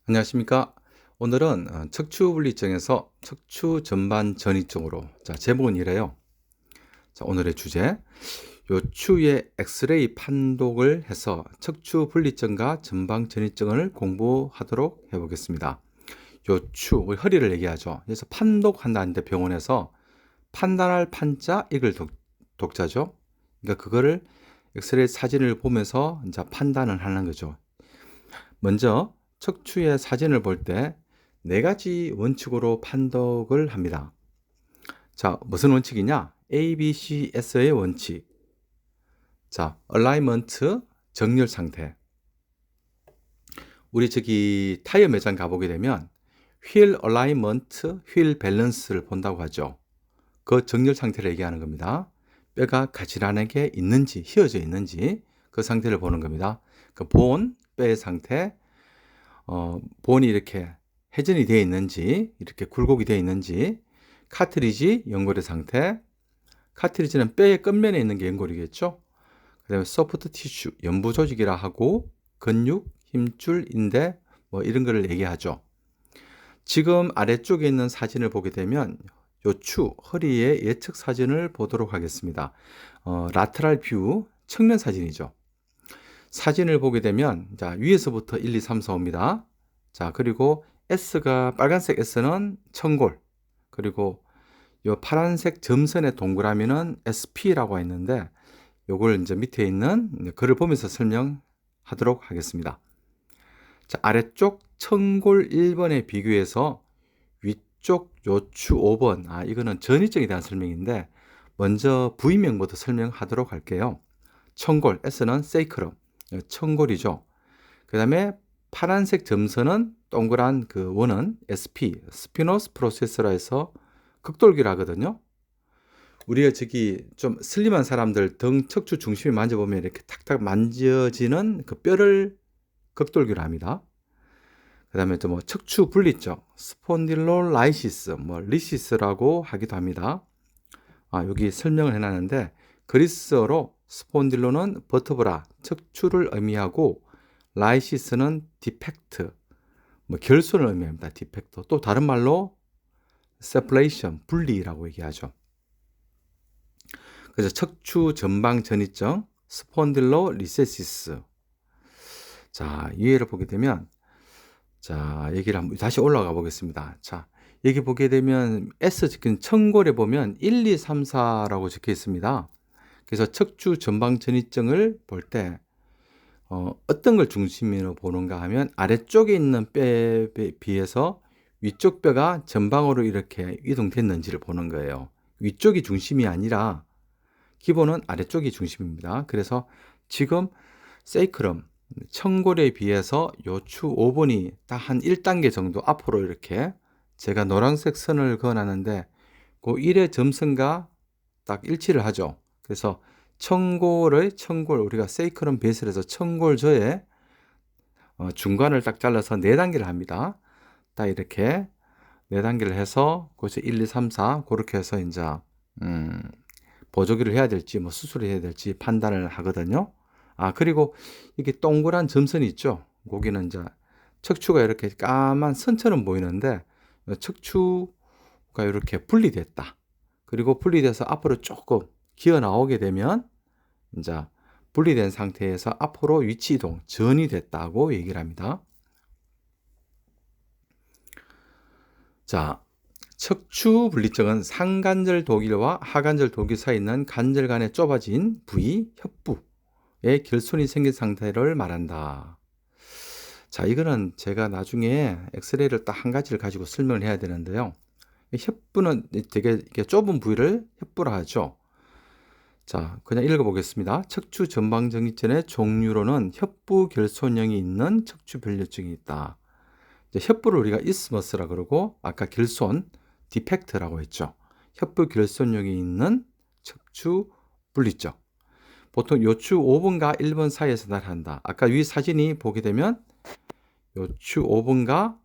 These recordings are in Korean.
안녕하십니까. 오늘은 척추분리증에서 척추 전반 전이증으로, 제목은 이래요. 오늘의 주제, 요추의 엑스레이 판독을 해서 척추분리증과 전방 전이증을 공부하도록 해보겠습니다. 요추, 우리 허리를 얘기하죠. 그래서 판독한다는데 병원에서 판단할 판자, 이걸 독자죠. 그러니까 그거를 엑스레이 사진을 보면서 이제 판단을 하는 거죠. 먼저 척추의 사진을 볼 때 네 가지 원칙으로 판독을 합니다. 자, 무슨 원칙이냐? ABCS의 원칙. 자, 얼라이먼트, 정렬 상태. 우리 타이어 매장 가보게 되면 휠 얼라이먼트, 휠 밸런스를 본다고 하죠. 그 정렬 상태를 얘기하는 겁니다. 뼈가 가지런하게 있는지, 휘어져 있는지 그 상태를 보는 겁니다. 그 뼈의 상태, 본이 이렇게 회전이 되어 있는지, 이렇게 굴곡이 되어 있는지, 카트리지 연골의 상태, 카트리지는 뼈의 끝면에 있는 게 연골이겠죠. 그 다음에 소프트 티슈, 연부 조직이라 하고, 근육, 힘줄, 인대, 이런 거를 얘기하죠. 지금 아래쪽에 있는 사진을 보게 되면 요추, 허리의 예측 사진을 보도록 하겠습니다. 라테랄 뷰, 측면 사진이죠. 사진을 보게 되면, 자, 위에서부터 1, 2, 3, 4입니다. 자, 그리고 S가, 빨간색 S는 청골, 그리고 요 파란색 점선의 동그라미는 SP라고 했는데, 요걸 이제 밑에 있는 글을 보면서 설명하도록 하겠습니다. 자, 아래쪽 청골 1번에 비교해서 위쪽 요추 5번, 이거는 전이증에 대한 설명인데, 먼저 부위명부터 설명하도록 할게요. 청골, S는 세이크럼, 청골이죠. 그 다음에 파란색 점선은 동그란 그 원은 SP, 스피노스 프로세서라 해서 극돌기라 하거든요. 우리가 좀 슬림한 사람들 등 척추 중심에 만져보면 이렇게 탁탁 만져지는 그 뼈를 극돌기로 합니다. 그 다음에 또 척추 분리적, 스폰딜로라이시스, 리시스라고 하기도 합니다. 여기 설명을 해놨는데, 그리스어로 스폰딜로는 버터브라, 척추를 의미하고, 라이시스는 디펙트, 결손을 의미합니다. 디펙트. 또 다른 말로 세퍼레이션, 분리라고 얘기하죠. 그래서 척추 전방 전이증, 스폰딜로 리세시스. 자, 이해를 보게 되면, 자, 얘기를 한번 다시 올라가 보겠습니다. 자, 여기 보게 되면 S 적힌 청골에 보면 1, 2, 3, 4라고 적혀 있습니다. 그래서 척추 전방 전이증을 볼 때 어떤 걸 중심으로 보는가 하면 아래쪽에 있는 뼈에 비해서 위쪽 뼈가 전방으로 이렇게 이동됐는지를 보는 거예요. 위쪽이 중심이 아니라 기본은 아래쪽이 중심입니다. 그래서 지금 세이크럼, 청골에 비해서 요추 5번이 딱 한 1단계 정도 앞으로 이렇게 제가 노란색 선을 그어놨는데 그 1의 점선과 딱 일치를 하죠. 그래서 청골, 우리가 세이크럼 베이스를 해서 청골저에 중간을 딱 잘라서 4단계를 합니다. 딱 이렇게 4단계를 해서 거기서 1, 2, 3, 4 그렇게 해서 이제 보조기를 해야 될지 수술을 해야 될지 판단을 하거든요. 그리고 이게 동그란 점선이 있죠. 거기는 이제 척추가 이렇게 까만 선처럼 보이는데 척추가 이렇게 분리됐다. 그리고 분리돼서 앞으로 조금 기어 나오게 되면 이제 분리된 상태에서 앞으로 위치 이동, 전이 됐다고 얘기를 합니다. 자, 척추 분리증은 상관절 독일과 하관절 독일 사이에 있는 관절 간에 좁아진 부위, 협부에 결손이 생긴 상태를 말한다. 자, 이거는 제가 나중에 엑스레이를 딱 한 가지를 가지고 설명을 해야 되는데요. 협부는 되게 이렇게 좁은 부위를 협부라 하죠. 자, 그냥 읽어보겠습니다. 척추 전방전이증의 종류로는 협부 결손형이 있는 척추 분리증이 있다. 이제 협부를 우리가 이스머스라 그러고 아까 결손, 디펙트라고 했죠. 협부 결손형이 있는 척추 분리증. 보통 요추 5번과 1번 사이에서 나타난다. 아까 위 사진이 보게 되면 요추 5번과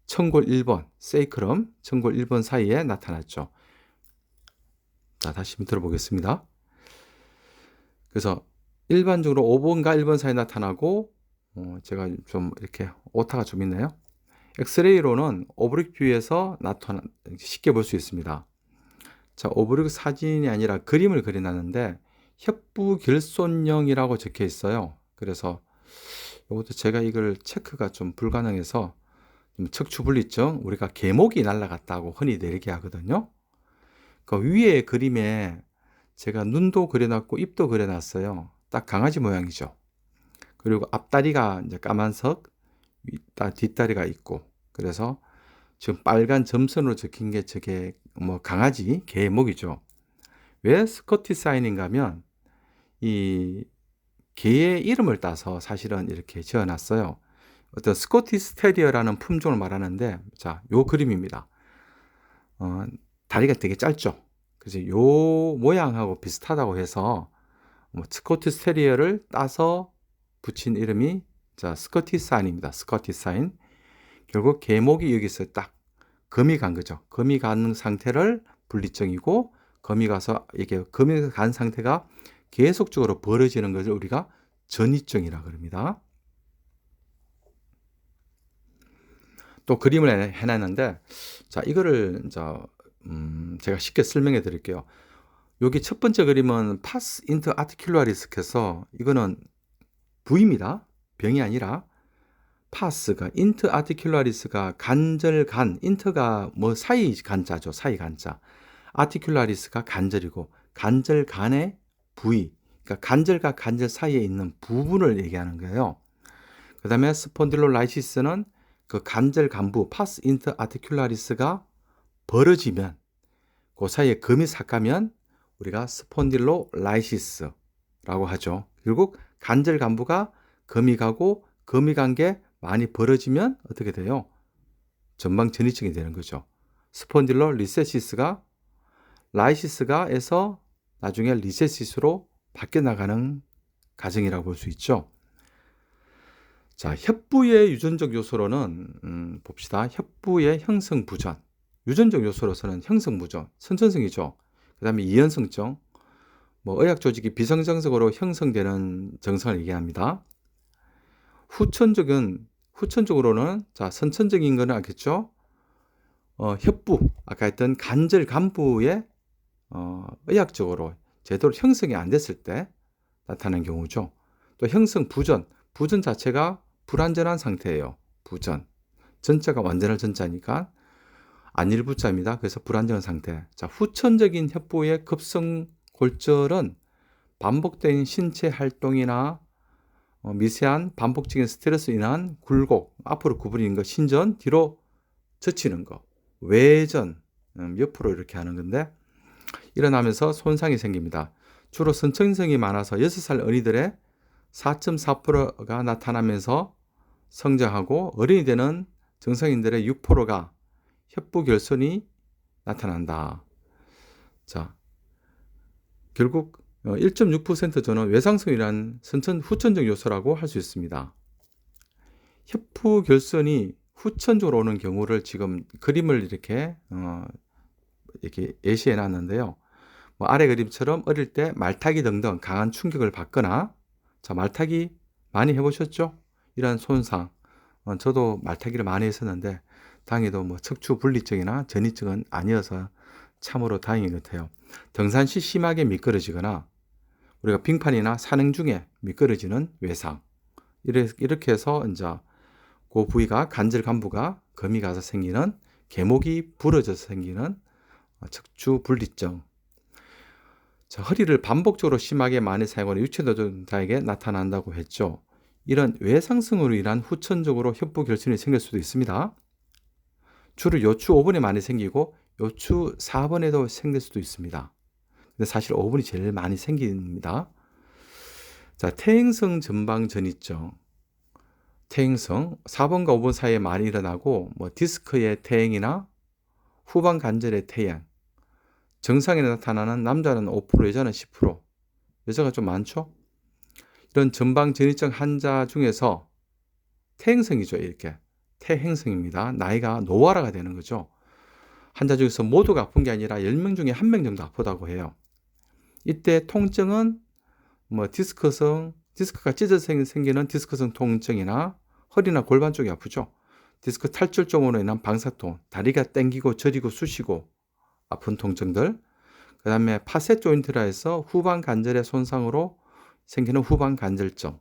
청골 1번, 세이크럼, 청골 1번 사이에 나타났죠. 자, 다시 들어보겠습니다. 그래서 일반적으로 5번과 1번 사이에 나타나고 제가 좀 이렇게 오타가 좀 있네요. 엑스레이로는 오브릭 뷰에서 쉽게 볼 수 있습니다. 자, 오브릭 사진이 아니라 그림을 그려놨는데 협부결손형이라고 적혀 있어요. 그래서 이것도 제가 이걸 체크가 좀 불가능해서 좀 척추분리증, 우리가 계목이 날아갔다고 흔히들 얘기하거든요. 그 위에 그림에 제가 눈도 그려놨고 입도 그려놨어요. 딱 강아지 모양이죠. 그리고 앞다리가 이제 까만석, 뒷다리가 있고, 그래서 지금 빨간 점선으로 적힌 게 저게 뭐 강아지, 개의 목이죠. 왜 스코티 사인인가 하면 이 개의 이름을 따서 사실은 이렇게 지어놨어요. 어떤 스코티스 테리어라는 품종을 말하는데, 자, 요 그림입니다. 다리가 되게 짧죠. 그래서 요 모양하고 비슷하다고 해서 스코티스 테리어를 따서 붙인 이름이 자, 스코티스 사인입니다. 스코티스 사인. 결국 개목이 여기서 딱 금이 간 거죠. 금이 간 상태를 분리증이고, 금이 가서 이게 금이 간 상태가 계속적으로 벌어지는 것을 우리가 전이증이라 그럽니다. 또 그림을 해놨는데, 자, 이거를 제가 쉽게 설명해 드릴게요. 여기 첫 번째 그림은 파스 인터 아티큘라리스 해서 이거는 부입니다. 병이 아니라 파스가 인터 아티큘라리스가 간절간, 인터가 뭐 사이 간자죠. 사이 간자. 아티큘라리스가 간절이고 간절간의 부위, 그러니까 간절과 간절 사이에 있는 부분을 얘기하는 거예요. 그 다음에 스폰딜로라이시스는 그 간절 간부 파스 인터 아티큘라리스가 벌어지면 그 사이에 금이 삭가면 우리가 스폰딜로라이시스라고 하죠. 결국 간절 간부가 금이 가고 금이 간 게 많이 벌어지면 어떻게 돼요? 전방 전이증이 되는 거죠. 스폰딜로 리세시스가 라이시스가 해서 나중에 리세시스로 바뀌어 나가는 과정이라고 볼 수 있죠. 자, 협부의 유전적 요소로는 봅시다. 협부의 형성 부전. 유전적 요소로서는 형성 부전, 선천성이죠. 그 다음에 이연성증, 뭐 의학 조직이 비성정적으로 형성되는 증상을 얘기합니다. 후천적으로는 자, 선천적인 거는 알겠죠? 협부, 아까 했던 간절 간부의 의학적으로 제대로 형성이 안 됐을 때 나타나는 경우죠. 또 형성 부전, 부전 자체가 불완전한 상태예요. 부전. 전자가 완전한 전자니까 안일부자입니다. 그래서 불완전한 상태. 자, 후천적인 협부의 급성 골절은 반복된 신체 활동이나 미세한 반복적인 스트레스로 인한 굴곡, 앞으로 구부리는 거, 신전, 뒤로 젖히는 거, 외전, 옆으로 이렇게 하는 건데 일어나면서 손상이 생깁니다. 주로 선천성이 많아서 6살 어린이들의 4.4%가 나타나면서 성장하고 어린이 되는 정성인들의 6%가 협부결손이 나타난다. 자, 결국 1.6% 저는 외상성이란 후천적 요소라고 할 수 있습니다. 협부결손이 후천적으로 오는 경우를 지금 그림을 이렇게 예시해 놨는데요. 뭐 아래 그림처럼 어릴 때 말타기 등등 강한 충격을 받거나, 자, 말타기 많이 해보셨죠? 이런 손상. 저도 말타기를 많이 했었는데 다행히도 뭐 척추 분리증이나 전이증은 아니어서 참으로 다행인 것 같아요. 등산 시 심하게 미끄러지거나 우리가 빙판이나 산행 중에 미끄러지는 외상, 이렇게 해서 이제 그 부위가 간절 간부가 금이 가서 생기는, 계목이 부러져서 생기는 척추 분리증. 자, 허리를 반복적으로 심하게 많이 사용하는 유체노동자에게 나타난다고 했죠. 이런 외상성으로 인한 후천적으로 협부결손이 생길 수도 있습니다. 주로 요추 5번에 많이 생기고 요추 4번에도 생길 수도 있습니다. 근데 사실 5번이 제일 많이 생깁니다. 자, 퇴행성 전방 전이증. 퇴행성 4번과 5번 사이에 많이 일어나고 뭐 디스크의 퇴행이나 후방 관절의 퇴행. 정상에 나타나는 남자는 5%, 여자는 10%. 여자가 좀 많죠? 이런 전방 전이증 환자 중에서 퇴행성이죠, 이렇게. 퇴행성입니다. 나이가 노화라가 되는 거죠. 환자 중에서 모두가 아픈 게 아니라 10명 중에 1명 정도 아프다고 해요. 이때 통증은 뭐 디스크성 디스크가 찢어져 생기는 디스크성 통증이나 허리나 골반 쪽이 아프죠. 디스크 탈출증으로 인한 방사통, 다리가 땡기고 저리고 쑤시고 아픈 통증들, 그 다음에 파셋 조인트라 해서 후방 관절의 손상으로 생기는 후방 관절증,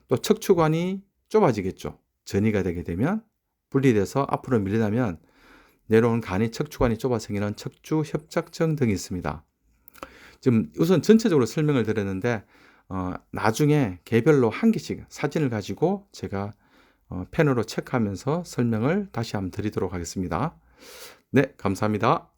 또 척추관이 좁아지겠죠. 전이가 되게 되면 분리돼서 앞으로 밀리다면 내려오는 간이 척추관이 좁아 생기는 척추 협착증 등이 있습니다. 지금 우선 전체적으로 설명을 드렸는데 나중에 개별로 한 개씩 사진을 가지고 제가 펜으로 체크하면서 설명을 다시 한번 드리도록 하겠습니다. 네, 감사합니다.